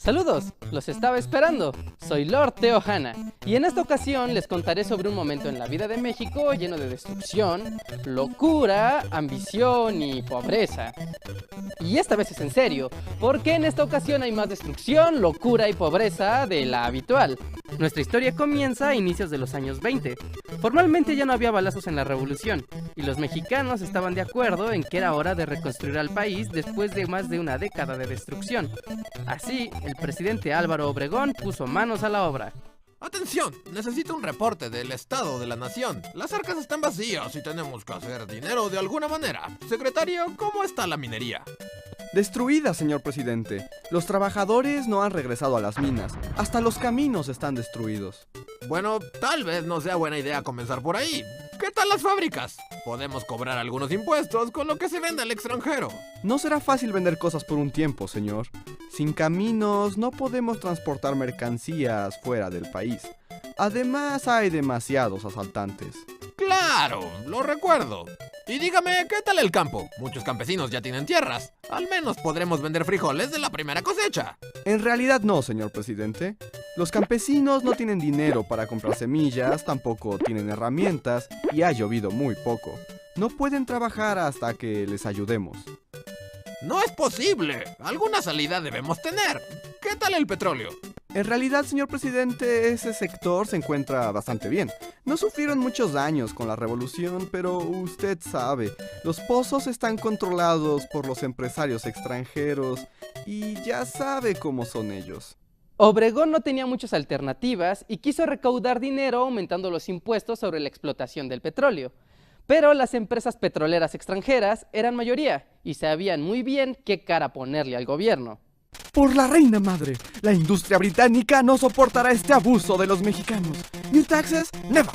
Saludos, los estaba esperando. Soy Lord Teo Hanna y en esta ocasión les contaré sobre un momento en la vida de México lleno de destrucción, locura, ambición y pobreza. Y esta vez es en serio, porque en esta ocasión hay más destrucción, locura y pobreza de la habitual. Nuestra historia comienza a inicios de los años 20. Formalmente ya no había balazos en la revolución, y los mexicanos estaban de acuerdo en que era hora de reconstruir al país después de más de una década de destrucción. Así, el presidente Álvaro Obregón puso manos a la obra. ¡Atención! Necesito un reporte del estado de la nación. Las arcas están vacías y tenemos que hacer dinero de alguna manera. Secretario, ¿cómo está la minería? Destruida, señor presidente. Los trabajadores no han regresado a las minas. Hasta los caminos están destruidos. Bueno, tal vez no sea buena idea comenzar por ahí. ¿Qué tal las fábricas? Podemos cobrar algunos impuestos con lo que se vende al extranjero. No será fácil vender cosas por un tiempo, señor. Sin caminos no podemos transportar mercancías fuera del país. Además, hay demasiados asaltantes. ¡Claro! Lo recuerdo. Y dígame, ¿qué tal el campo? Muchos campesinos ya tienen tierras. Al menos podremos vender frijoles de la primera cosecha. En realidad no, señor presidente. Los campesinos no tienen dinero para comprar semillas, tampoco tienen herramientas y ha llovido muy poco. No pueden trabajar hasta que les ayudemos. ¡No es posible! Alguna salida debemos tener. ¿Qué tal el petróleo? En realidad, señor presidente, ese sector se encuentra bastante bien. No sufrieron muchos daños con la revolución, pero usted sabe, los pozos están controlados por los empresarios extranjeros y ya sabe cómo son ellos. Obregón no tenía muchas alternativas y quiso recaudar dinero aumentando los impuestos sobre la explotación del petróleo. Pero las empresas petroleras extranjeras eran mayoría y sabían muy bien qué cara ponerle al gobierno. Por la reina madre, la industria británica no soportará este abuso de los mexicanos. New taxes, never.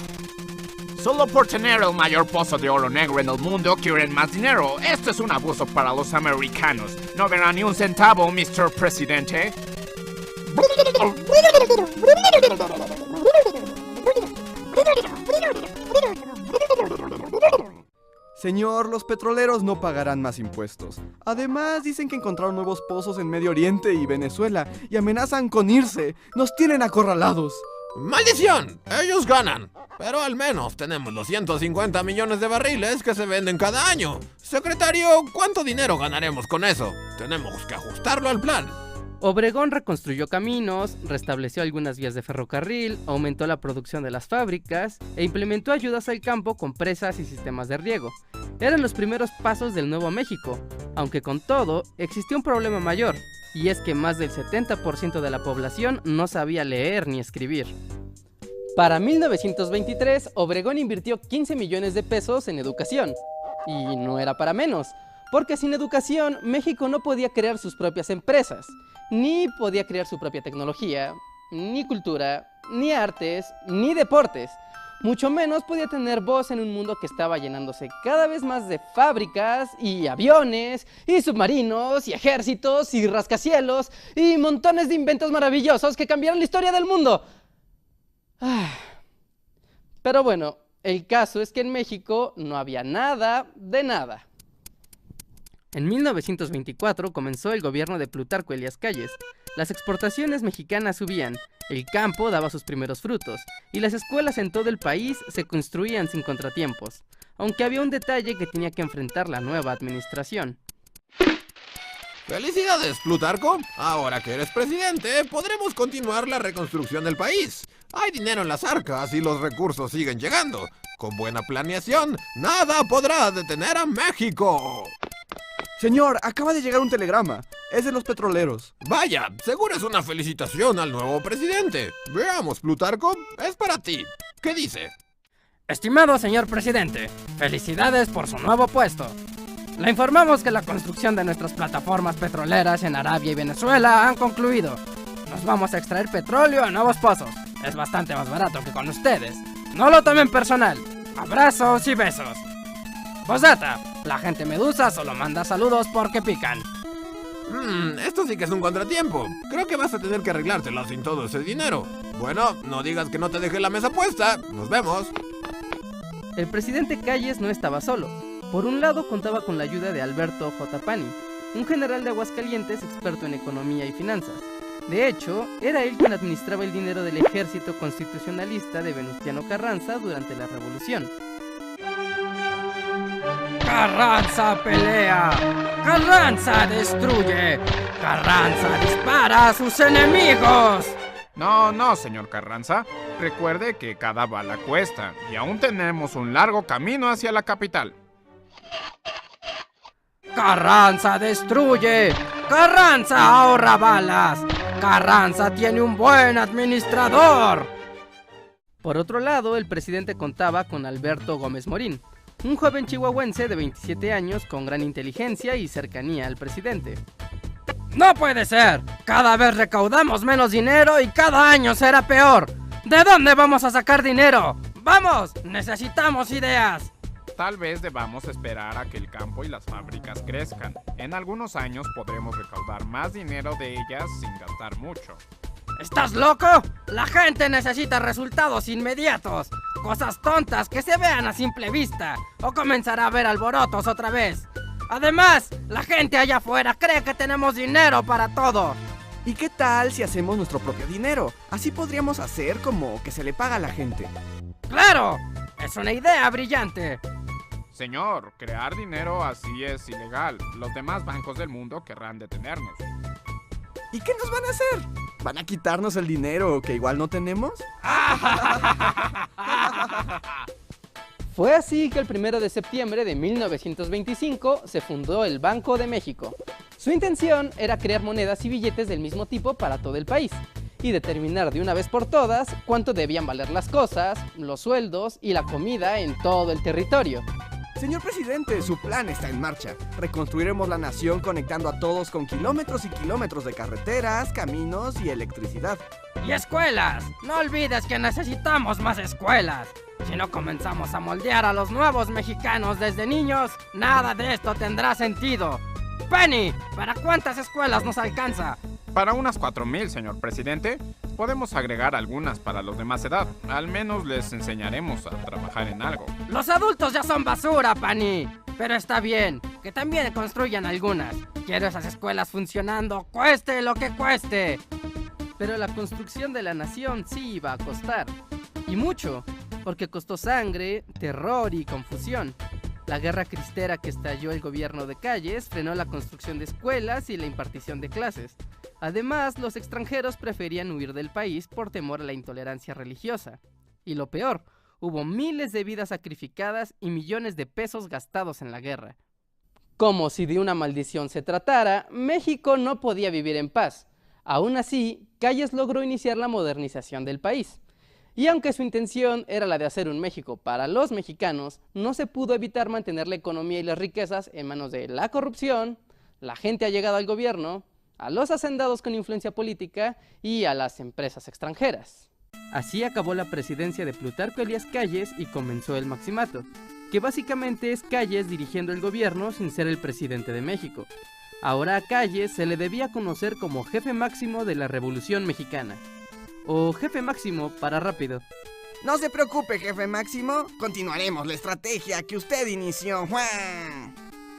Solo por tener el mayor pozo de oro negro en el mundo quieren más dinero. Esto es un abuso para los americanos. No verán ni un centavo, Mr. Presidente. Señor, los petroleros no pagarán más impuestos. Además, dicen que encontraron nuevos pozos en Medio Oriente y Venezuela y amenazan con irse. Nos tienen acorralados. ¡Maldición! Ellos ganan. Pero al menos tenemos los 150 millones de barriles que se venden cada año. Secretario, ¿cuánto dinero ganaremos con eso? Tenemos que ajustarlo al plan. Obregón reconstruyó caminos, restableció algunas vías de ferrocarril, aumentó la producción de las fábricas e implementó ayudas al campo con presas y sistemas de riego. Eran los primeros pasos del Nuevo México, aunque con todo, existía un problema mayor, y es que más del 70% de la población no sabía leer ni escribir. Para 1923, Obregón invirtió 15 millones de pesos en educación, y no era para menos, porque sin educación, México no podía crear sus propias empresas, ni podía crear su propia tecnología, ni cultura, ni artes, ni deportes. Mucho menos podía tener voz en un mundo que estaba llenándose cada vez más de fábricas, y aviones, y submarinos, y ejércitos, y rascacielos, y montones de inventos maravillosos que cambiaron la historia del mundo. Pero bueno, el caso es que en México no había nada de nada. En 1924 comenzó el gobierno de Plutarco Elías Calles. Las exportaciones mexicanas subían, el campo daba sus primeros frutos, y las escuelas en todo el país se construían sin contratiempos, aunque había un detalle que tenía que enfrentar la nueva administración. ¡Felicidades, Plutarco! Ahora que eres presidente, podremos continuar la reconstrucción del país. Hay dinero en las arcas y los recursos siguen llegando. Con buena planeación, nada podrá detener a México. Señor, acaba de llegar un telegrama. Es de los petroleros. Vaya, seguro es una felicitación al nuevo presidente. Veamos, Plutarco, es para ti. ¿Qué dice? Estimado señor presidente, felicidades por su nuevo puesto. Le informamos que la construcción de nuestras plataformas petroleras en Arabia y Venezuela han concluido. Nos vamos a extraer petróleo a nuevos pozos. Es bastante más barato que con ustedes. No lo tomen personal. Abrazos y besos. Posdata, la gente medusa solo manda saludos porque pican. Esto sí que es un contratiempo. Creo que vas a tener que arreglártelo sin todo ese dinero. Bueno, no digas que no te dejé la mesa puesta. Nos vemos. El presidente Calles no estaba solo. Por un lado contaba con la ayuda de Alberto J. Pani, un general de Aguascalientes experto en economía y finanzas. De hecho, era él quien administraba el dinero del ejército constitucionalista de Venustiano Carranza durante la revolución. Carranza pelea, Carranza destruye, Carranza dispara a sus enemigos. No, señor Carranza. Recuerde que cada bala cuesta y aún tenemos un largo camino hacia la capital. Carranza destruye, Carranza ahorra balas, Carranza tiene un buen administrador. Por otro lado, el presidente contaba con Alberto Gómez Morín, un joven chihuahuense de 27 años con gran inteligencia y cercanía al presidente. No puede ser, cada vez recaudamos menos dinero y cada año será peor. ¿De dónde vamos a sacar dinero? ¡Vamos! Necesitamos ideas. Tal vez debamos esperar a que el campo y las fábricas crezcan. En algunos años podremos recaudar más dinero de ellas sin gastar mucho. ¿Estás loco? La gente necesita resultados inmediatos. Cosas tontas que se vean a simple vista. O comenzará a haber alborotos otra vez. Además, la gente allá afuera cree que tenemos dinero para todo. ¿Y qué tal si hacemos nuestro propio dinero? Así podríamos hacer como que se le paga a la gente. ¡Claro! Es una idea brillante. Señor, crear dinero así es ilegal. Los demás bancos del mundo querrán detenernos. ¿Y qué nos van a hacer? ¿Van a quitarnos el dinero que igual no tenemos? Fue así que el 1 de septiembre de 1925 se fundó el Banco de México. Su intención era crear monedas y billetes del mismo tipo para todo el país y determinar de una vez por todas cuánto debían valer las cosas, los sueldos y la comida en todo el territorio. Señor presidente, su plan está en marcha. Reconstruiremos la nación conectando a todos con kilómetros y kilómetros de carreteras, caminos y electricidad. ¡Y escuelas! No olvides que necesitamos más escuelas. Si no comenzamos a moldear a los nuevos mexicanos desde niños, nada de esto tendrá sentido. Penny, ¿para cuántas escuelas nos alcanza? Para unas 4,000, señor presidente. Podemos agregar algunas para los de más edad. Al menos les enseñaremos a trabajar en algo. Los adultos ya son basura, Penny. Pero está bien, que también construyan algunas. Quiero esas escuelas funcionando, cueste lo que cueste. Pero la construcción de la nación sí iba a costar. Y mucho, porque costó sangre, terror y confusión. La guerra cristera que estalló el gobierno de Calles frenó la construcción de escuelas y la impartición de clases. Además, los extranjeros preferían huir del país por temor a la intolerancia religiosa. Y lo peor, hubo miles de vidas sacrificadas y millones de pesos gastados en la guerra. Como si de una maldición se tratara, México no podía vivir en paz. Aún así, Calles logró iniciar la modernización del país. Y aunque su intención era la de hacer un México para los mexicanos, no se pudo evitar mantener la economía y las riquezas en manos de la corrupción, la gente allegada al gobierno, a los hacendados con influencia política y a las empresas extranjeras. Así acabó la presidencia de Plutarco Elías Calles y comenzó el Maximato, que básicamente es Calles dirigiendo el gobierno sin ser el presidente de México. Ahora a Calles se le debía conocer como jefe máximo de la Revolución Mexicana, o jefe máximo para rápido. No se preocupe, jefe máximo, continuaremos la estrategia que usted inició, Juan.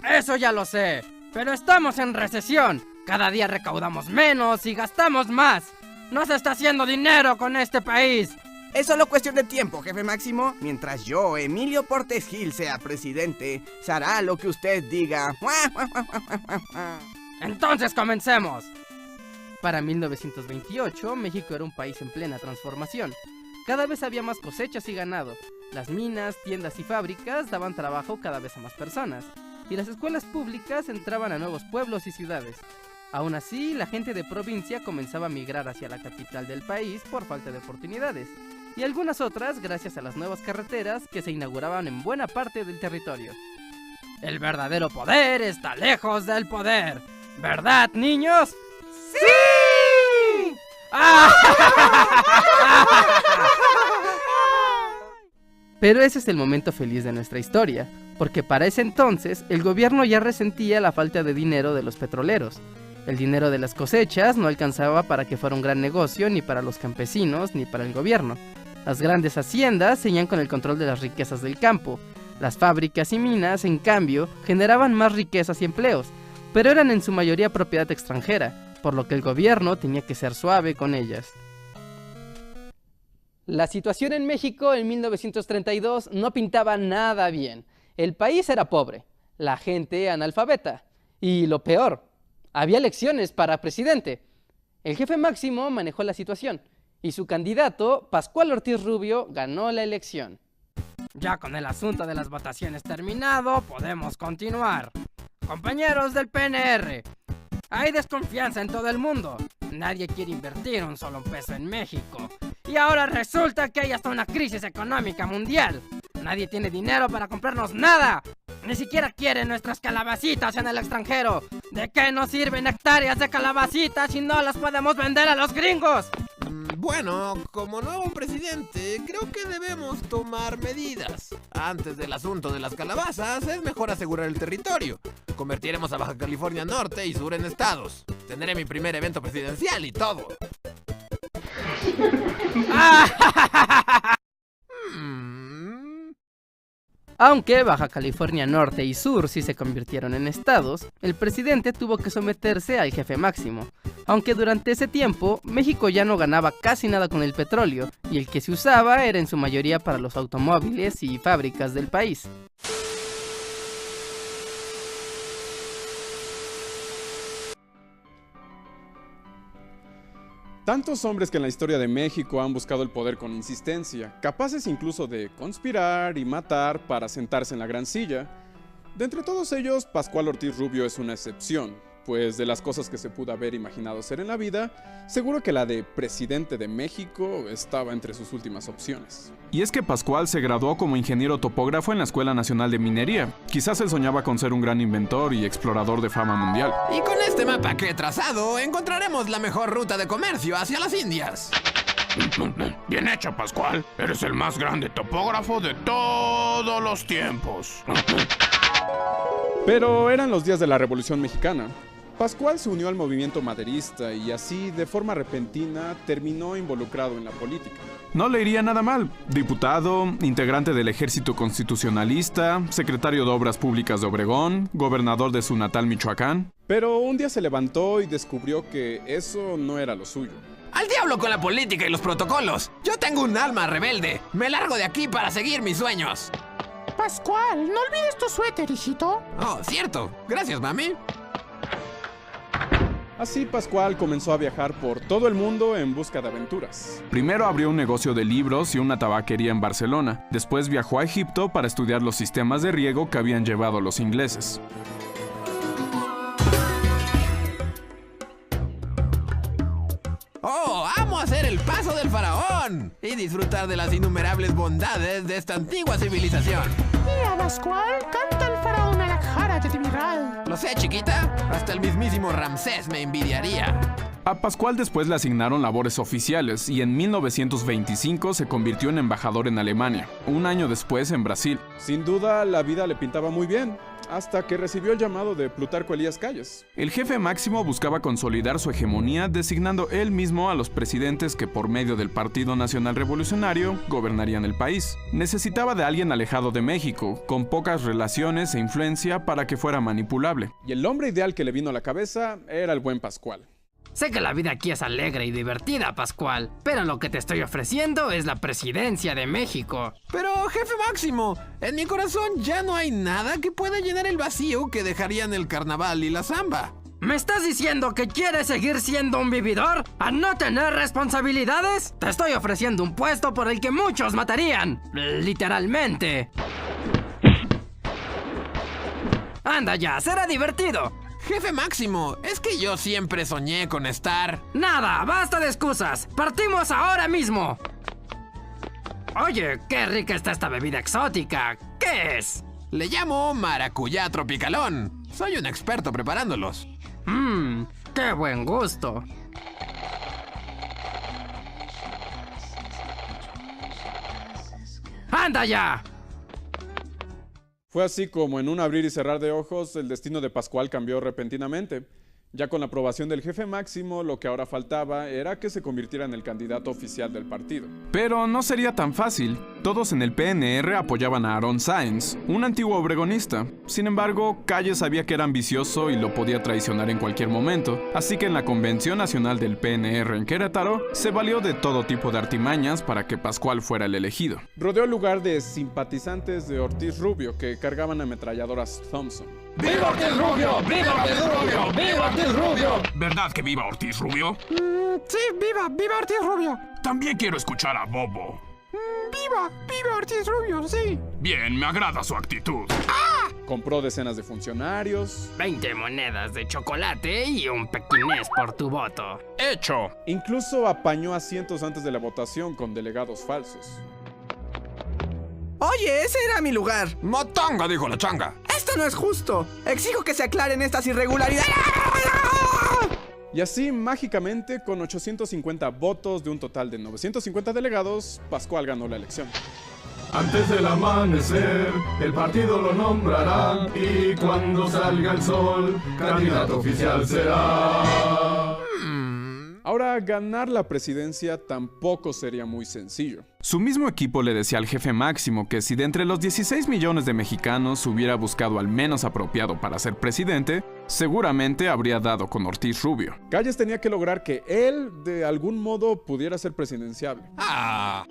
Eso ya lo sé, pero estamos en recesión. Cada día recaudamos menos y gastamos más. No se está haciendo dinero con este país. Es solo cuestión de tiempo, jefe máximo. Mientras yo, Emilio Portes Gil, sea presidente, se hará lo que usted diga. Entonces comencemos. Para 1928, México era un país en plena transformación. Cada vez había más cosechas y ganado. Las minas, tiendas y fábricas daban trabajo cada vez a más personas. Y las escuelas públicas entraban a nuevos pueblos y ciudades. Aún así, la gente de provincia comenzaba a migrar hacia la capital del país por falta de oportunidades, y algunas otras gracias a las nuevas carreteras que se inauguraban en buena parte del territorio. El verdadero poder está lejos del poder, ¿verdad, niños? ¡Sí! Pero ese es el momento feliz de nuestra historia, porque para ese entonces el gobierno ya resentía la falta de dinero de los petroleros. El dinero de las cosechas no alcanzaba para que fuera un gran negocio ni para los campesinos ni para el gobierno. Las grandes haciendas seguían con el control de las riquezas del campo. Las fábricas y minas, en cambio, generaban más riquezas y empleos, pero eran en su mayoría propiedad extranjera, por lo que el gobierno tenía que ser suave con ellas. La situación en México en 1932 no pintaba nada bien. El país era pobre, la gente analfabeta, y lo peor, había elecciones para presidente. El jefe máximo manejó la situación, y su candidato, Pascual Ortiz Rubio, ganó la elección. Ya con el asunto de las votaciones terminado, podemos continuar. Compañeros del PNR, hay desconfianza en todo el mundo. Nadie quiere invertir un solo peso en México. Y ahora resulta que hay hasta una crisis económica mundial. Nadie tiene dinero para comprarnos nada. Ni siquiera quieren nuestras calabacitas en el extranjero. ¿De qué nos sirven hectáreas de calabacitas si no las podemos vender a los gringos? Bueno, como nuevo presidente, creo que debemos tomar medidas. Antes del asunto de las calabazas, es mejor asegurar el territorio. Convertiremos a Baja California Norte y Sur en estados. Tendré mi primer evento presidencial y todo. Aunque Baja California Norte y Sur sí se convirtieron en estados, el presidente tuvo que someterse al jefe máximo. Aunque durante ese tiempo, México ya no ganaba casi nada con el petróleo, y el que se usaba era en su mayoría para los automóviles y fábricas del país. Tantos hombres que en la historia de México han buscado el poder con insistencia, capaces incluso de conspirar y matar para sentarse en la gran silla. De entre todos ellos, Pascual Ortiz Rubio es una excepción, pues de las cosas que se pudo haber imaginado ser en la vida, seguro que la de presidente de México estaba entre sus últimas opciones. Y es que Pascual se graduó como ingeniero topógrafo en la Escuela Nacional de Minería. Quizás él soñaba con ser un gran inventor y explorador de fama mundial. Y con este mapa que he trazado, encontraremos la mejor ruta de comercio hacia las Indias. Bien hecho, Pascual. Eres el más grande topógrafo de todos los tiempos. Pero eran los días de la Revolución Mexicana. Pascual se unió al movimiento maderista y así, de forma repentina, terminó involucrado en la política. No le iría nada mal. Diputado, integrante del Ejército Constitucionalista, secretario de Obras Públicas de Obregón, gobernador de su natal Michoacán. Pero un día se levantó y descubrió que eso no era lo suyo. ¡Al diablo con la política y los protocolos! Yo tengo un alma rebelde. Me largo de aquí para seguir mis sueños. Pascual, no olvides tu suéter, hijito. Oh, cierto. Gracias, mami. Así Pascual comenzó a viajar por todo el mundo en busca de aventuras. Primero abrió un negocio de libros y una tabaquería en Barcelona. Después viajó a Egipto para estudiar los sistemas de riego que habían llevado los ingleses. ¡Oh, amo hacer el paso del faraón! Y disfrutar de las innumerables bondades de esta antigua civilización. Mira, Pascual, canta el faraón Alajara de Timiral. Lo sé, chiquita. Hasta el mismísimo Ramsés me envidiaría. A Pascual después le asignaron labores oficiales y en 1925 se convirtió en embajador en Alemania, un año después en Brasil. Sin duda, la vida le pintaba muy bien, hasta que recibió el llamado de Plutarco Elías Calles. El jefe máximo buscaba consolidar su hegemonía designando él mismo a los presidentes que por medio del Partido Nacional Revolucionario gobernarían el país. Necesitaba de alguien alejado de México, con pocas relaciones e influencia para que fuera manipulable. Y el hombre ideal que le vino a la cabeza era el buen Pascual. Sé que la vida aquí es alegre y divertida, Pascual, pero lo que te estoy ofreciendo es la presidencia de México. Pero, jefe máximo, en mi corazón ya no hay nada que pueda llenar el vacío que dejarían el carnaval y la samba. ¿Me estás diciendo que quieres seguir siendo un vividor? ¿A no tener responsabilidades? Te estoy ofreciendo un puesto por el que muchos matarían. Literalmente. Anda ya, será divertido. Jefe máximo, es que yo siempre soñé con estar... Nada, basta de excusas. Partimos ahora mismo. Oye, qué rica está esta bebida exótica. ¿Qué es? Le llamo maracuyá tropicalón. Soy un experto preparándolos. Qué buen gusto. ¡Anda ya! Fue así como en un abrir y cerrar de ojos el destino de Pascual cambió repentinamente. Ya con la aprobación del jefe máximo, lo que ahora faltaba era que se convirtiera en el candidato oficial del partido. Pero no sería tan fácil. Todos en el PNR apoyaban a Aarón Sáenz, un antiguo obregonista. Sin embargo, Calles sabía que era ambicioso y lo podía traicionar en cualquier momento, así que en la Convención Nacional del PNR en Querétaro, se valió de todo tipo de artimañas para que Pascual fuera el elegido. Rodeó el lugar de simpatizantes de Ortiz Rubio que cargaban ametralladoras Thompson. ¡Viva Ortiz Rubio! ¡Viva Ortiz Rubio! ¡Viva Ortiz Rubio! ¿Verdad que viva Ortiz Rubio? Sí, viva Ortiz Rubio. También quiero escuchar a Bobo. Viva Ortiz Rubio, sí. Bien, me agrada su actitud. Compró decenas de funcionarios. 20 monedas de chocolate y un pequinés por tu voto. ¡Hecho! Incluso apañó asientos antes de la votación con delegados falsos. Oye, ese era mi lugar. ¡Motonga! Dijo la changa. Esto no es justo. Exijo que se aclaren estas irregularidades. Y así, mágicamente, con 850 votos de un total de 950 delegados, Pascual ganó la elección. Antes del amanecer, el partido lo nombrará y cuando salga el sol, candidato oficial será. Ahora, ganar la presidencia tampoco sería muy sencillo. Su mismo equipo le decía al jefe máximo que si de entre los 16 millones de mexicanos hubiera buscado al menos apropiado para ser presidente, seguramente habría dado con Ortiz Rubio. Calles tenía que lograr que él, de algún modo, pudiera ser presidenciable.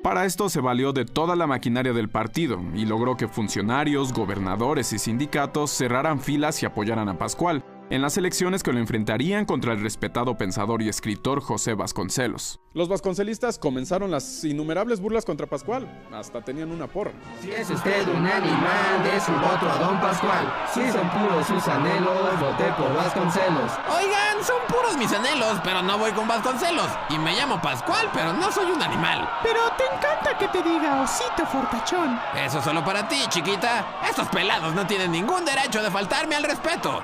Para esto se valió de toda la maquinaria del partido y logró que funcionarios, gobernadores y sindicatos cerraran filas y apoyaran a Pascual en las elecciones que lo enfrentarían contra el respetado pensador y escritor José Vasconcelos. Los vasconcelistas comenzaron las innumerables burlas contra Pascual, hasta tenían una porra. Si es usted un animal, dé su voto a don Pascual. Si son puros sus anhelos, voté por Vasconcelos. Oigan, son puros mis anhelos, pero no voy con Vasconcelos. Y me llamo Pascual, pero no soy un animal. Pero te encanta que te diga osito fortachón. Eso solo para ti, chiquita. Estos pelados no tienen ningún derecho de faltarme al respeto.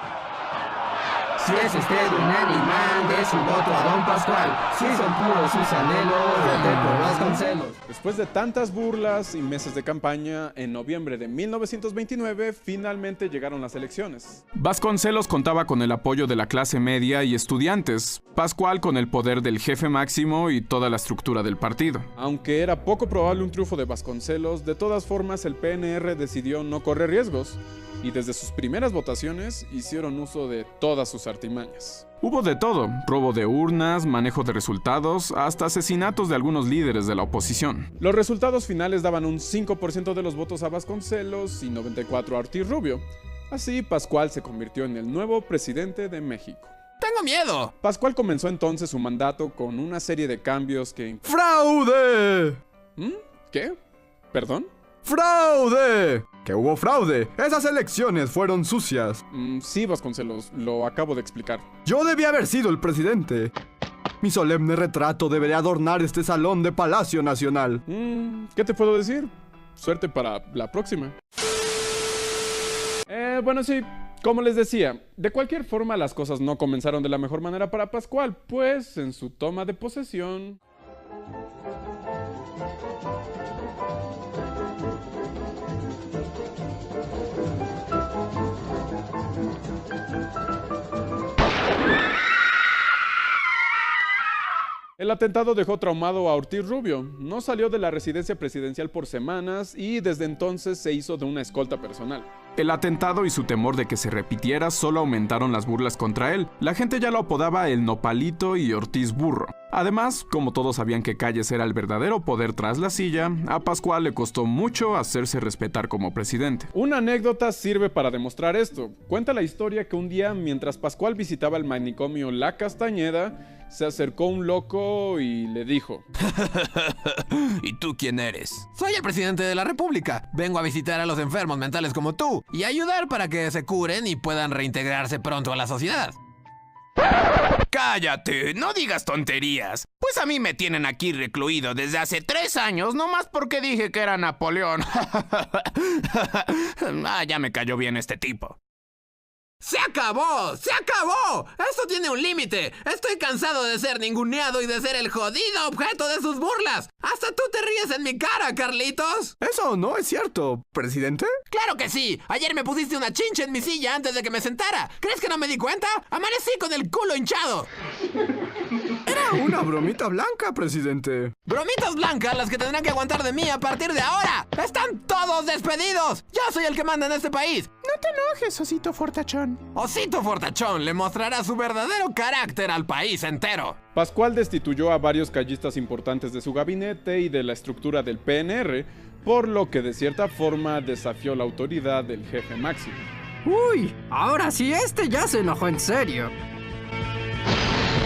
Si es usted un animal, dé su voto a don Pascual. Si son puros sus anhelos, voté por Vasconcelos. Después de tantas burlas y meses de campaña, en noviembre de 1929 finalmente llegaron las elecciones. Vasconcelos contaba con el apoyo de la clase media y estudiantes, Pascual con el poder del jefe máximo y toda la estructura del partido. Aunque era poco probable un triunfo de Vasconcelos, de todas formas el PNR decidió no correr riesgos. Y desde sus primeras votaciones hicieron uso de todas sus artimañas. Hubo de todo, robo de urnas, manejo de resultados, hasta asesinatos de algunos líderes de la oposición. Los resultados finales daban un 5% de los votos a Vasconcelos y 94% a Ortiz Rubio. Así, Pascual se convirtió en el nuevo presidente de México. ¡Tengo miedo! Pascual comenzó entonces su mandato con una serie de cambios que... ¡Fraude! ¿Qué? ¿Perdón? ¡Fraude! ¡Que hubo fraude! ¡Esas elecciones fueron sucias! Sí, Vasconcelos, lo acabo de explicar. Yo debía haber sido el presidente. Mi solemne retrato debería adornar este salón de Palacio Nacional. ¿Qué te puedo decir? Suerte para la próxima. Bueno, sí, como les decía, de cualquier forma las cosas no comenzaron de la mejor manera para Pascual, pues en su toma de posesión... El atentado dejó traumado a Ortiz Rubio. No salió de la residencia presidencial por semanas y desde entonces se hizo de una escolta personal. El atentado y su temor de que se repitiera solo aumentaron las burlas contra él. La gente ya lo apodaba el Nopalito y Ortiz Burro. Además, como todos sabían que Calles era el verdadero poder tras la silla, a Pascual le costó mucho hacerse respetar como presidente. Una anécdota sirve para demostrar esto. Cuenta la historia que un día, mientras Pascual visitaba el manicomio La Castañeda, se acercó un loco y le dijo: ¿Y tú quién eres? Soy el presidente de la República. Vengo a visitar a los enfermos mentales como tú y ayudar para que se curen y puedan reintegrarse pronto a la sociedad. ¡Cállate! ¡No digas tonterías! Pues a mí me tienen aquí recluido desde hace 3 años, nomás porque dije que era Napoleón. Ya me cayó bien este tipo. ¡Se acabó! ¡Se acabó! ¡Esto tiene un límite! Estoy cansado de ser ninguneado y de ser el jodido objeto de sus burlas. ¡Hasta tú te ríes en mi cara, Carlitos! Eso no es cierto, presidente. ¡Claro que sí! Ayer me pusiste una chincha en mi silla antes de que me sentara. ¿Crees que no me di cuenta? Amanecí con el culo hinchado. Era una bromita blanca, presidente. Bromitas blancas las que tendrán que aguantar de mí a partir de ahora. ¡Están todos despedidos! ¡Yo soy el que manda en este país! No te enojes, Osito Fortachón. Osito Fortachón le mostrará su verdadero carácter al país entero. Pascual destituyó a varios callistas importantes de su gabinete y de la estructura del PNR, por lo que de cierta forma desafió la autoridad del jefe máximo. Uy, ahora sí ya se enojó en serio.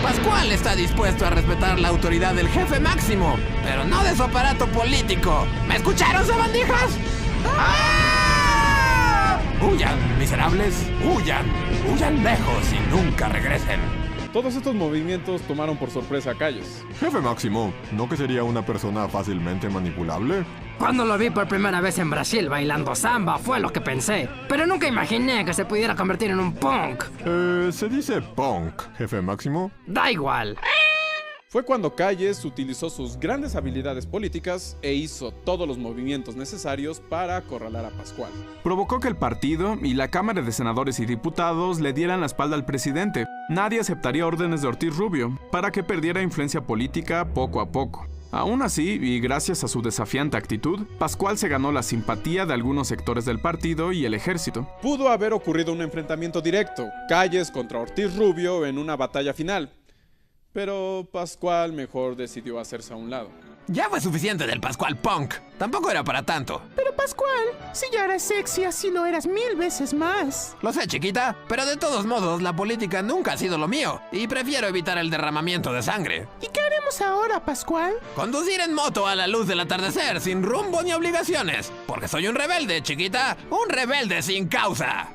Pascual está dispuesto a respetar la autoridad del jefe máximo, pero no de su aparato político. ¿Me escucharon, sabandijas? ¡Ah! ¡Huyan, miserables! ¡Huyan! ¡Huyan lejos y nunca regresen! Todos estos movimientos tomaron por sorpresa a Calles. Jefe Máximo, ¿no que sería una persona fácilmente manipulable? Cuando lo vi por primera vez en Brasil bailando samba fue lo que pensé, pero nunca imaginé que se pudiera convertir en un punk. Se dice punk, Jefe Máximo. Da igual. Fue cuando Calles utilizó sus grandes habilidades políticas e hizo todos los movimientos necesarios para acorralar a Pascual. Provocó que el partido y la Cámara de Senadores y Diputados le dieran la espalda al presidente. Nadie aceptaría órdenes de Ortiz Rubio, para que perdiera influencia política poco a poco. Aún así, y gracias a su desafiante actitud, Pascual se ganó la simpatía de algunos sectores del partido y el ejército. Pudo haber ocurrido un enfrentamiento directo, Calles contra Ortiz Rubio en una batalla final, pero Pascual mejor decidió hacerse a un lado. Ya fue suficiente del Pascual punk. Tampoco era para tanto. Pero Pascual, si ya eras sexy, así lo eras 1000 veces más. Lo sé, chiquita, pero de todos modos la política nunca ha sido lo mío y prefiero evitar el derramamiento de sangre. ¿Y qué haremos ahora, Pascual? Conducir en moto a la luz del atardecer sin rumbo ni obligaciones, porque soy un rebelde, chiquita, un rebelde sin causa.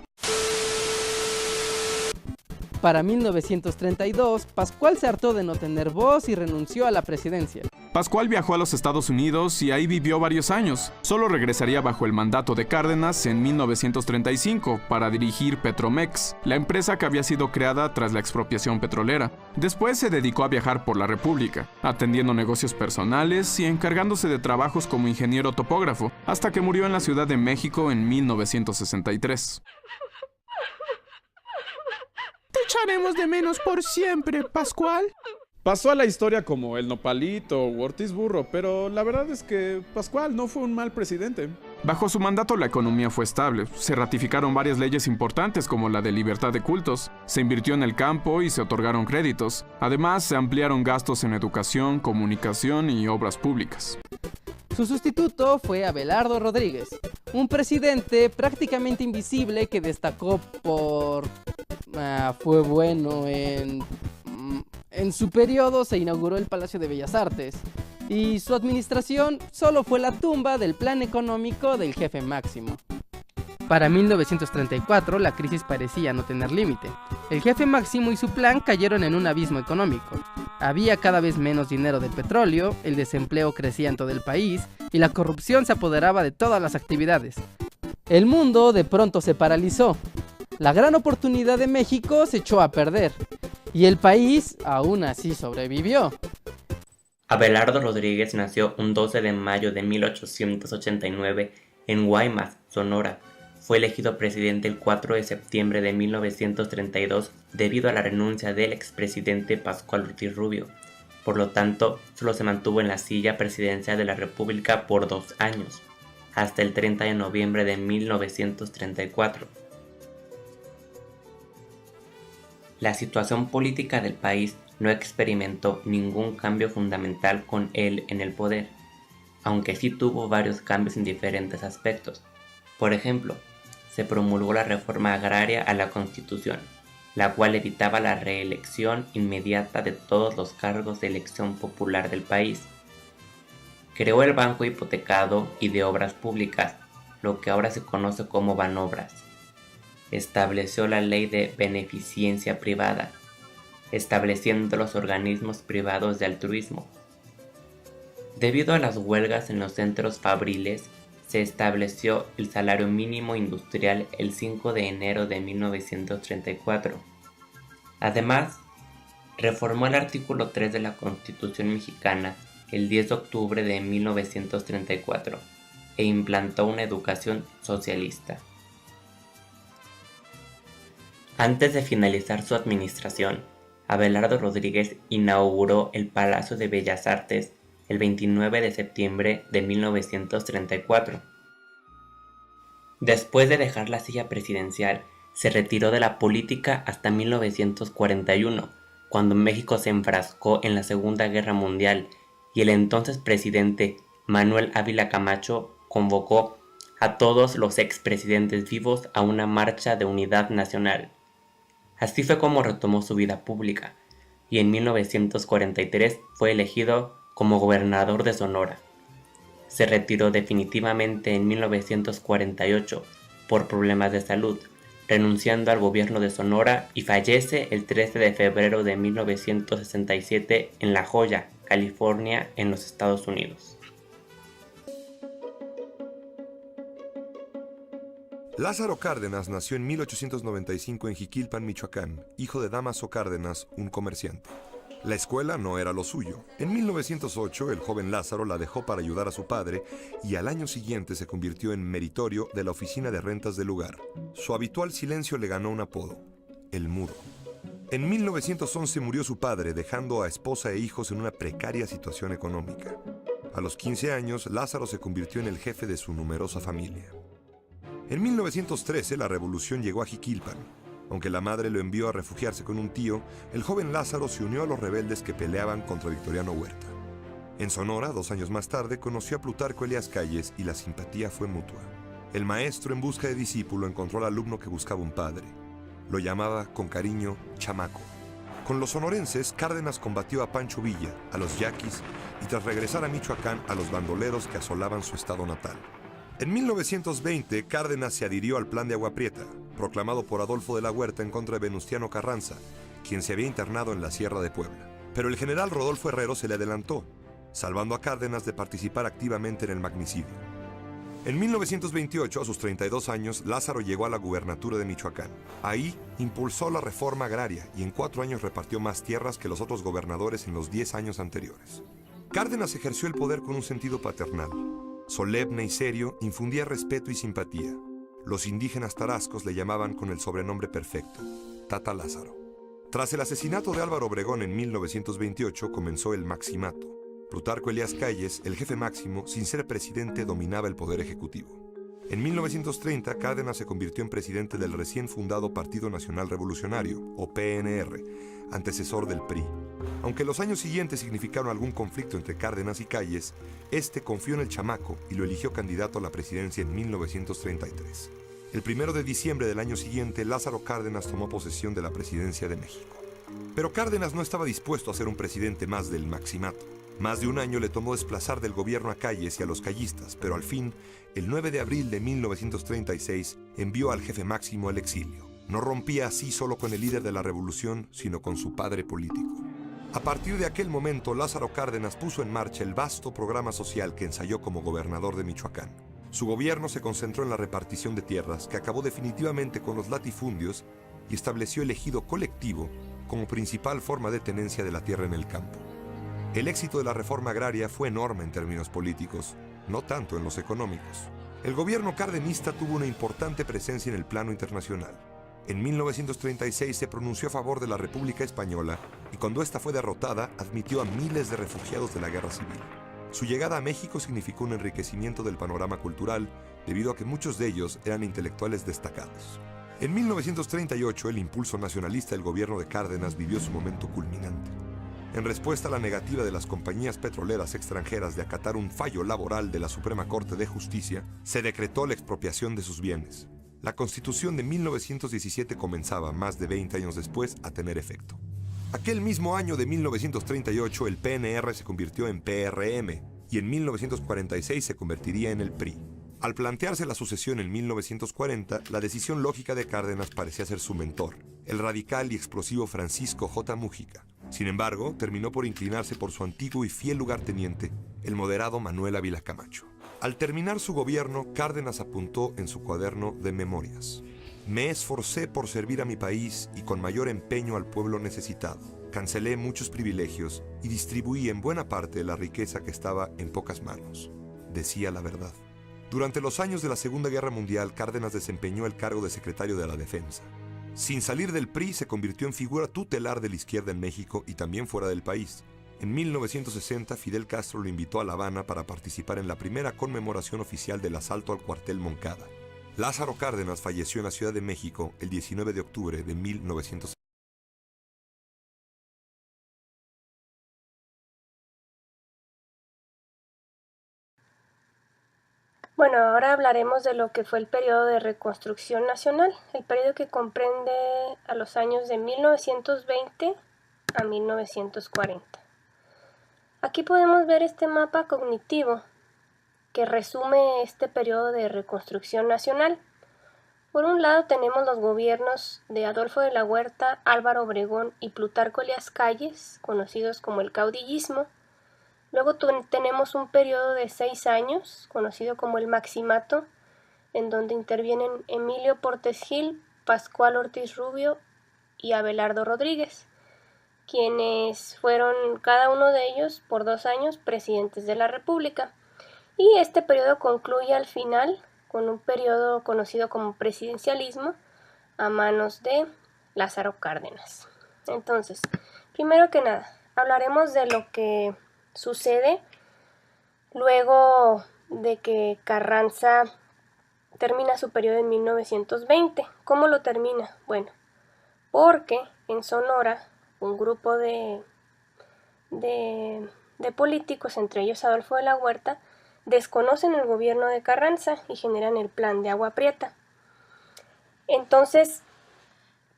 Para 1932, Pascual se hartó de no tener voz y renunció a la presidencia. Pascual viajó a los Estados Unidos y ahí vivió varios años. Solo regresaría bajo el mandato de Cárdenas en 1935 para dirigir Petromex, la empresa que había sido creada tras la expropiación petrolera. Después se dedicó a viajar por la República, atendiendo negocios personales y encargándose de trabajos como ingeniero topógrafo, hasta que murió en la Ciudad de México en 1963. Te echaremos de menos por siempre, Pascual. Pasó a la historia como el Nopalito o Ortiz Burro, pero la verdad es que Pascual no fue un mal presidente. Bajo su mandato la economía fue estable, se ratificaron varias leyes importantes como la de libertad de cultos, se invirtió en el campo y se otorgaron créditos. Además, se ampliaron gastos en educación, comunicación y obras públicas. Su sustituto fue Abelardo Rodríguez, un presidente prácticamente invisible que destacó por... fue bueno en su periodo se inauguró el Palacio de Bellas Artes y su administración solo fue la tumba del plan económico del jefe máximo. Para 1934 la crisis parecía no tener límite. El jefe máximo y su plan cayeron en un abismo económico. Había cada vez menos dinero del petróleo, el desempleo crecía en todo el país y la corrupción se apoderaba de todas las actividades. El mundo de pronto se paralizó. La gran oportunidad de México se echó a perder y el país aún así sobrevivió. Abelardo Rodríguez nació un 12 de mayo de 1889 en Guaymas, Sonora. Fue elegido presidente el 4 de septiembre de 1932 debido a la renuncia del expresidente Pascual Ortiz Rubio. Por lo tanto, solo se mantuvo en la silla presidencial de la República por 2 años, hasta el 30 de noviembre de 1934. La situación política del país no experimentó ningún cambio fundamental con él en el poder, aunque sí tuvo varios cambios en diferentes aspectos. Por ejemplo, se promulgó la reforma agraria a la Constitución, la cual evitaba la reelección inmediata de todos los cargos de elección popular del país. Creó el Banco Hipotecado y de Obras Públicas, lo que ahora se conoce como Banobras. Estableció la ley de beneficencia privada, estableciendo los organismos privados de altruismo. Debido a las huelgas en los centros fabriles, se estableció el salario mínimo industrial el 5 de enero de 1934. Además, reformó el artículo 3 de la Constitución mexicana el 10 de octubre de 1934 e implantó una educación socialista. Antes de finalizar su administración, Abelardo Rodríguez inauguró el Palacio de Bellas Artes el 29 de septiembre de 1934. Después de dejar la silla presidencial, se retiró de la política hasta 1941, cuando México se enfrascó en la Segunda Guerra Mundial y el entonces presidente Manuel Ávila Camacho convocó a todos los expresidentes vivos a una marcha de unidad nacional. Así fue como retomó su vida pública y en 1943 fue elegido como gobernador de Sonora. Se retiró definitivamente en 1948 por problemas de salud, renunciando al gobierno de Sonora y fallece el 13 de febrero de 1967 en La Joya, California, en los Estados Unidos. Lázaro Cárdenas nació en 1895 en Jiquilpan, Michoacán, hijo de Dámaso Cárdenas, un comerciante. La escuela no era lo suyo. En 1908, el joven Lázaro la dejó para ayudar a su padre y al año siguiente se convirtió en meritorio de la oficina de rentas del lugar. Su habitual silencio le ganó un apodo, el Mudo. En 1911 murió su padre, dejando a esposa e hijos en una precaria situación económica. A los 15 años, Lázaro se convirtió en el jefe de su numerosa familia. En 1913, la revolución llegó a Jiquilpan. Aunque la madre lo envió a refugiarse con un tío, el joven Lázaro se unió a los rebeldes que peleaban contra Victoriano Huerta. En Sonora, 2 años más tarde, conoció a Plutarco Elías Calles y la simpatía fue mutua. El maestro, en busca de discípulo, encontró al alumno que buscaba un padre. Lo llamaba, con cariño, chamaco. Con los sonorenses, Cárdenas combatió a Pancho Villa, a los yaquis, y tras regresar a Michoacán, a los bandoleros que asolaban su estado natal. En 1920, Cárdenas se adhirió al Plan de Agua Prieta, proclamado por Adolfo de la Huerta en contra de Venustiano Carranza, quien se había internado en la Sierra de Puebla. Pero el general Rodolfo Herrero se le adelantó, salvando a Cárdenas de participar activamente en el magnicidio. En 1928, a sus 32 años, Lázaro llegó a la gubernatura de Michoacán. Ahí impulsó la reforma agraria y en 4 años repartió más tierras que los otros gobernadores en los 10 años anteriores. Cárdenas ejerció el poder con un sentido paternal. Solemne y serio, infundía respeto y simpatía. Los indígenas tarascos le llamaban con el sobrenombre perfecto, Tata Lázaro. Tras el asesinato de Álvaro Obregón en 1928 comenzó el maximato. Plutarco Elías Calles, el jefe máximo, sin ser presidente, dominaba el poder ejecutivo. En 1930, Cárdenas se convirtió en presidente del recién fundado Partido Nacional Revolucionario, o PNR, antecesor del PRI. Aunque los años siguientes significaron algún conflicto entre Cárdenas y Calles, este confió en el chamaco y lo eligió candidato a la presidencia en 1933. El 1 de diciembre del año siguiente, Lázaro Cárdenas tomó posesión de la presidencia de México. Pero Cárdenas no estaba dispuesto a ser un presidente más del maximato. Más de un año le tomó desplazar del gobierno a Calles y a los callistas, pero al fin, el 9 de abril de 1936, envió al jefe máximo al exilio. No rompía así solo con el líder de la revolución, sino con su padre político. A partir de aquel momento, Lázaro Cárdenas puso en marcha el vasto programa social que ensayó como gobernador de Michoacán. Su gobierno se concentró en la repartición de tierras, que acabó definitivamente con los latifundios y estableció el ejido colectivo como principal forma de tenencia de la tierra en el campo. El éxito de la reforma agraria fue enorme en términos políticos, no tanto en los económicos. El gobierno cardenista tuvo una importante presencia en el plano internacional. En 1936 se pronunció a favor de la República Española y cuando ésta fue derrotada admitió a miles de refugiados de la Guerra Civil. Su llegada a México significó un enriquecimiento del panorama cultural debido a que muchos de ellos eran intelectuales destacados. En 1938 el impulso nacionalista del gobierno de Cárdenas vivió su momento culminante. En respuesta a la negativa de las compañías petroleras extranjeras de acatar un fallo laboral de la Suprema Corte de Justicia, se decretó la expropiación de sus bienes. La Constitución de 1917 comenzaba, más de 20 años después, a tener efecto. Aquel mismo año de 1938, el PNR se convirtió en PRM y en 1946 se convertiría en el PRI. Al plantearse la sucesión en 1940, la decisión lógica de Cárdenas parecía ser su mentor, el radical y explosivo Francisco J. Mújica. Sin embargo, terminó por inclinarse por su antiguo y fiel lugarteniente, el moderado Manuel Ávila Camacho. Al terminar su gobierno, Cárdenas apuntó en su cuaderno de memorias: me esforcé por servir a mi país y con mayor empeño al pueblo necesitado. Cancelé muchos privilegios y distribuí en buena parte la riqueza que estaba en pocas manos. Decía la verdad. Durante los años de la Segunda Guerra Mundial, Cárdenas desempeñó el cargo de secretario de la Defensa. Sin salir del PRI, se convirtió en figura tutelar de la izquierda en México y también fuera del país. En 1960, Fidel Castro lo invitó a La Habana para participar en la primera conmemoración oficial del asalto al cuartel Moncada. Lázaro Cárdenas falleció en la Ciudad de México el 19 de octubre de 1960. Bueno, ahora hablaremos de lo que fue el periodo de reconstrucción nacional, el periodo que comprende a los años de 1920 a 1940. Aquí podemos ver este mapa cognitivo que resume este periodo de reconstrucción nacional. Por un lado tenemos los gobiernos de Adolfo de la Huerta, Álvaro Obregón y Plutarco Elías Calles, conocidos como el caudillismo. Luego tenemos un periodo de 6 años, conocido como el Maximato, en donde intervienen Emilio Portes Gil, Pascual Ortiz Rubio y Abelardo Rodríguez, quienes fueron cada uno de ellos por 2 años presidentes de la República. Y este periodo concluye al final con un periodo conocido como presidencialismo a manos de Lázaro Cárdenas. Entonces, primero que nada, hablaremos de lo que sucede luego de que Carranza termina su periodo en 1920. ¿Cómo lo termina? Bueno, porque en Sonora un grupo de políticos, entre ellos Adolfo de la Huerta, desconocen el gobierno de Carranza y generan el plan de Agua Prieta. Entonces,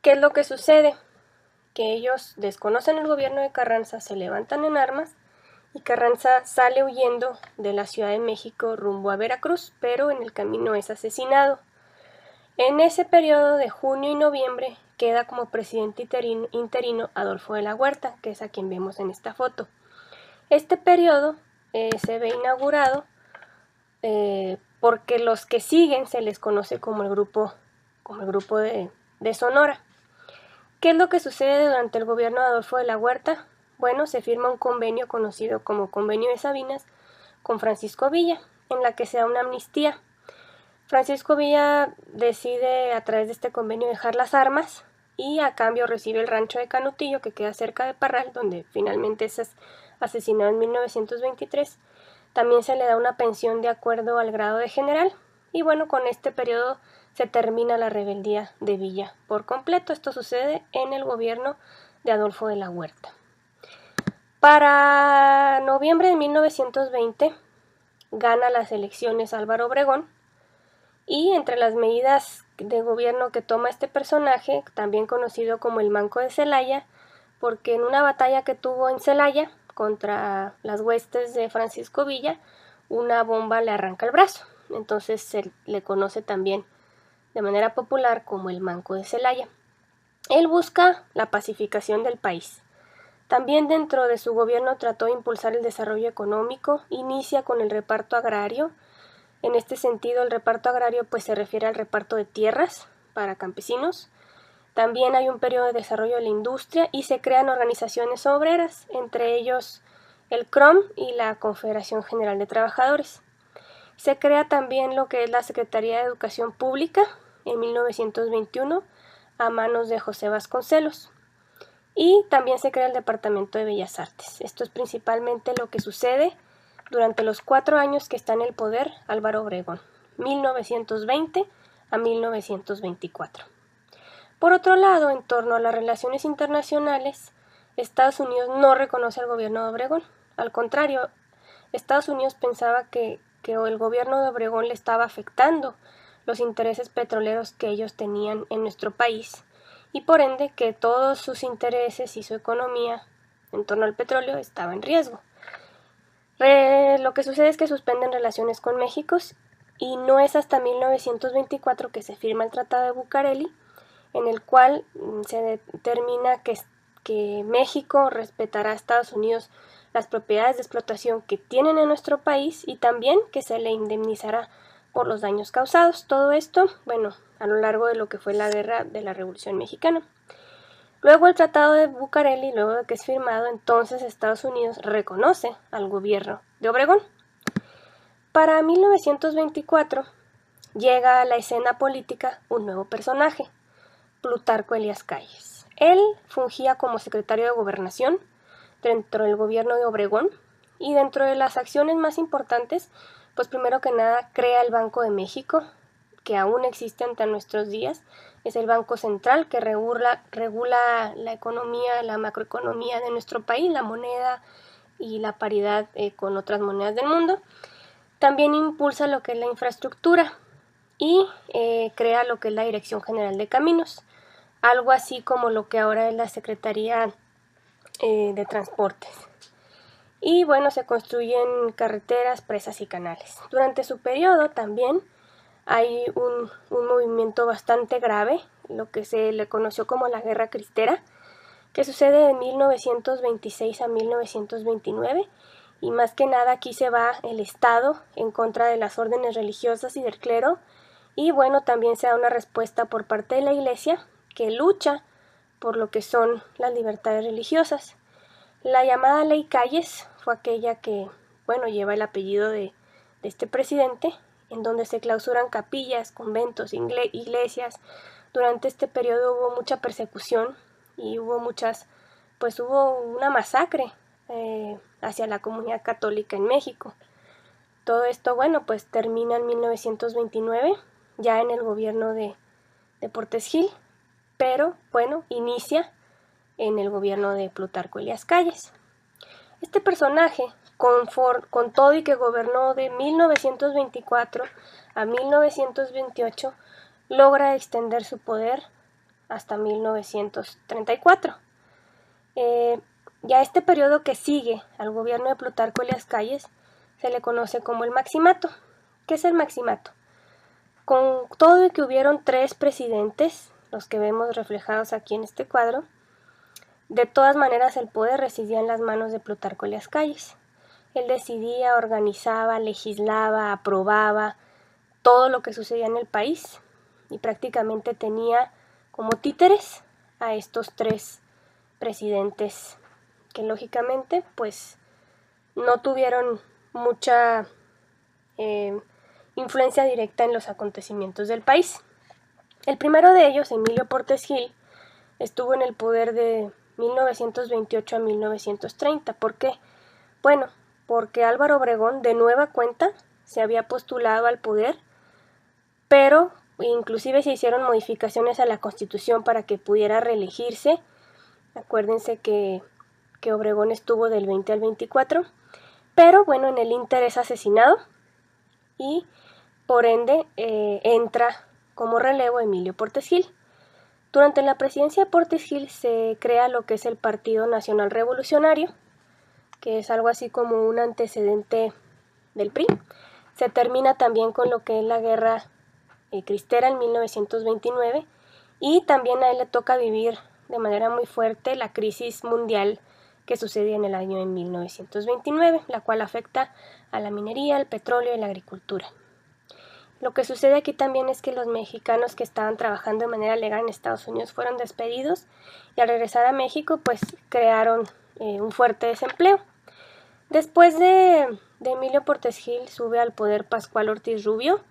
¿qué es lo que sucede? Que ellos desconocen el gobierno de Carranza, se levantan en armas y Carranza sale huyendo de la Ciudad de México rumbo a Veracruz, pero en el camino es asesinado. En ese periodo de junio y noviembre queda como presidente interino Adolfo de la Huerta, que es a quien vemos en esta foto. Este periodo se ve inaugurado porque los que siguen se les conoce como el grupo de Sonora. ¿Qué es lo que sucede durante el gobierno de Adolfo de la Huerta? Bueno, se firma un convenio conocido como Convenio de Sabinas con Francisco Villa, en la que se da una amnistía. Francisco Villa decide a través de este convenio dejar las armas y a cambio recibe el rancho de Canutillo, que queda cerca de Parral, donde finalmente es asesinado en 1923. También se le da una pensión de acuerdo al grado de general. Y bueno, con este periodo se termina la rebeldía de Villa por completo. Esto sucede en el gobierno de Adolfo de la Huerta. Para noviembre de 1920 gana las elecciones Álvaro Obregón, y entre las medidas de gobierno que toma este personaje, también conocido como el Manco de Celaya, porque en una batalla que tuvo en Celaya contra las huestes de Francisco Villa, una bomba le arranca el brazo. Entonces se le conoce también de manera popular como el Manco de Celaya. Él busca la pacificación del país. También dentro de su gobierno trató de impulsar el desarrollo económico, inicia con el reparto agrario. En este sentido, el reparto agrario pues se refiere al reparto de tierras para campesinos. También hay un periodo de desarrollo de la industria y se crean organizaciones obreras, entre ellos el CROM y la Confederación General de Trabajadores. Se crea también lo que es la Secretaría de Educación Pública en 1921 a manos de José Vasconcelos. Y también se crea el Departamento de Bellas Artes. Esto es principalmente lo que sucede durante los 4 años que está en el poder Álvaro Obregón, 1920 a 1924. Por otro lado, en torno a las relaciones internacionales, Estados Unidos no reconoce al gobierno de Obregón. Al contrario, Estados Unidos pensaba que el gobierno de Obregón le estaba afectando los intereses petroleros que ellos tenían en nuestro país, y por ende que todos sus intereses y su economía en torno al petróleo estaba en riesgo. Lo que sucede es que suspenden relaciones con México y no es hasta 1924 que se firma el Tratado de Bucareli, en el cual se determina que México respetará a Estados Unidos las propiedades de explotación que tienen en nuestro país y también que se le indemnizará por los daños causados. Todo esto, bueno, a lo largo de lo que fue la guerra de la Revolución Mexicana. Luego el Tratado de Bucareli, luego de que es firmado, entonces Estados Unidos reconoce al gobierno de Obregón. Para 1924 llega a la escena política un nuevo personaje, Plutarco Elías Calles. Él fungía como secretario de Gobernación dentro del gobierno de Obregón y dentro de las acciones más importantes, pues primero que nada crea el Banco de México, que aún existe hasta nuestros días. Es el Banco Central que regula la economía, la macroeconomía de nuestro país, la moneda y la paridad con otras monedas del mundo. También impulsa lo que es la infraestructura y crea lo que es la Dirección General de Caminos, algo así como lo que ahora es la Secretaría de Transportes. Y bueno, se construyen carreteras, presas y canales. Durante su periodo también hay un movimiento bastante grave, lo que se le conoció como la Guerra Cristera, que sucede de 1926 a 1929, y más que nada aquí se va el Estado en contra de las órdenes religiosas y del clero, y bueno, también se da una respuesta por parte de la Iglesia, que lucha por lo que son las libertades religiosas. La llamada Ley Calles fue aquella que, bueno, lleva el apellido de este presidente, en donde se clausuran capillas, conventos, iglesias. Durante este periodo hubo mucha persecución y hubo una masacre hacia la comunidad católica en México. Todo esto, bueno, pues termina en 1929, ya en el gobierno de Portes Gil, pero bueno, inicia en el gobierno de Plutarco Elías Calles. Este personaje, con todo y que gobernó de 1924 a 1928, logra extender su poder hasta 1934. Ya este periodo que sigue al gobierno de Plutarco Elías Calles se le conoce como el Maximato. ¿Qué es el Maximato? Con todo y que hubieron 3 presidentes, los que vemos reflejados aquí en este cuadro, de todas maneras el poder residía en las manos de Plutarco Elías Calles. Él decidía, organizaba, legislaba, aprobaba todo lo que sucedía en el país y prácticamente tenía como títeres a estos 3 presidentes que lógicamente pues no tuvieron mucha influencia directa en los acontecimientos del país. El primero de ellos, Emilio Portes Gil, estuvo en el poder de 1928 a 1930. ¿Por qué? Bueno, porque Álvaro Obregón de nueva cuenta se había postulado al poder, pero inclusive se hicieron modificaciones a la Constitución para que pudiera reelegirse. Acuérdense que Obregón estuvo del 20 al 24, pero bueno, en el Inter es asesinado y por ende entra como relevo Emilio Portes Gil. Durante la presidencia de Portes Gil se crea lo que es el Partido Nacional Revolucionario, que es algo así como un antecedente del PRI. Se termina también con lo que es la Guerra Cristera en 1929 y también a él le toca vivir de manera muy fuerte la crisis mundial que sucedía en el año de 1929, la cual afecta a la minería, el petróleo y la agricultura. Lo que sucede aquí también es que los mexicanos que estaban trabajando de manera legal en Estados Unidos fueron despedidos y al regresar a México pues crearon un fuerte desempleo. Después de Emilio Portes Gil sube al poder Pascual Ortiz Rubio,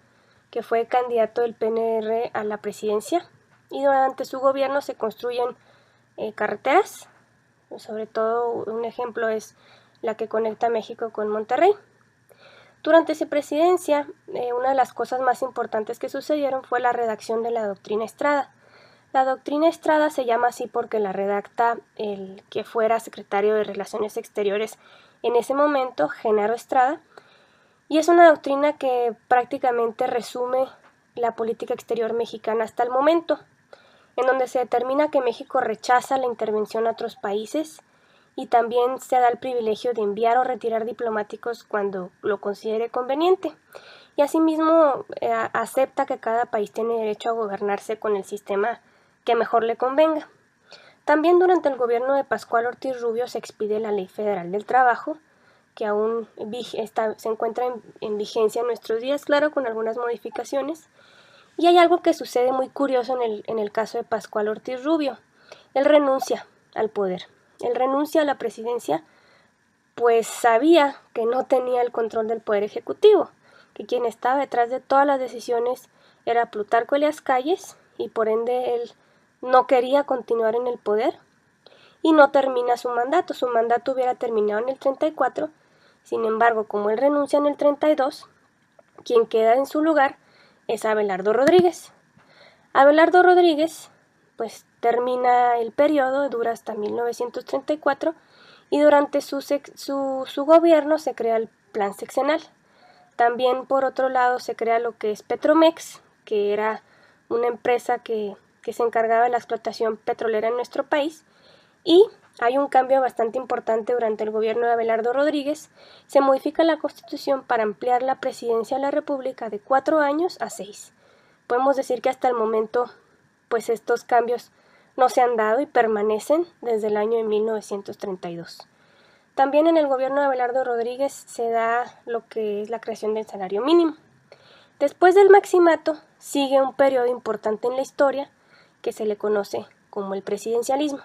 que fue candidato del PNR a la presidencia, y durante su gobierno se construyen carreteras, sobre todo un ejemplo es la que conecta México con Monterrey. Durante su presidencia, una de las cosas más importantes que sucedieron fue la redacción de la Doctrina Estrada. La Doctrina Estrada se llama así porque la redacta el que fuera secretario de Relaciones Exteriores en ese momento, Genaro Estrada, y es una doctrina que prácticamente resume la política exterior mexicana hasta el momento, en donde se determina que México rechaza la intervención a otros países y también se da el privilegio de enviar o retirar diplomáticos cuando lo considere conveniente. Y asimismo acepta que cada país tiene derecho a gobernarse con el sistema que mejor le convenga. También durante el gobierno de Pascual Ortiz Rubio se expide la Ley Federal del Trabajo, que aún se encuentra en vigencia en nuestros días, claro, con algunas modificaciones. Y hay algo que sucede muy curioso en el caso de Pascual Ortiz Rubio. Él renuncia al poder. Él renuncia a la presidencia, pues sabía que no tenía el control del poder ejecutivo, que quien estaba detrás de todas las decisiones era Plutarco Elías Calles, y por ende él no quería continuar en el poder y no termina su mandato. Su mandato hubiera terminado en el 34, sin embargo, como él renuncia en el 32, quien queda en su lugar es Abelardo Rodríguez. Abelardo Rodríguez pues termina el periodo, dura hasta 1934, y durante su gobierno se crea el Plan Sexenal. También por otro lado se crea lo que es Petromex, que era una empresa que se encargaba de la explotación petrolera en nuestro país, y hay un cambio bastante importante durante el gobierno de Abelardo Rodríguez. Se modifica la Constitución para ampliar la presidencia de la República de 4 años a 6. Podemos decir que hasta el momento pues estos cambios no se han dado y permanecen desde el año de 1932. También en el gobierno de Abelardo Rodríguez se da lo que es la creación del salario mínimo. Después del maximato sigue un periodo importante en la historia que se le conoce como el presidencialismo.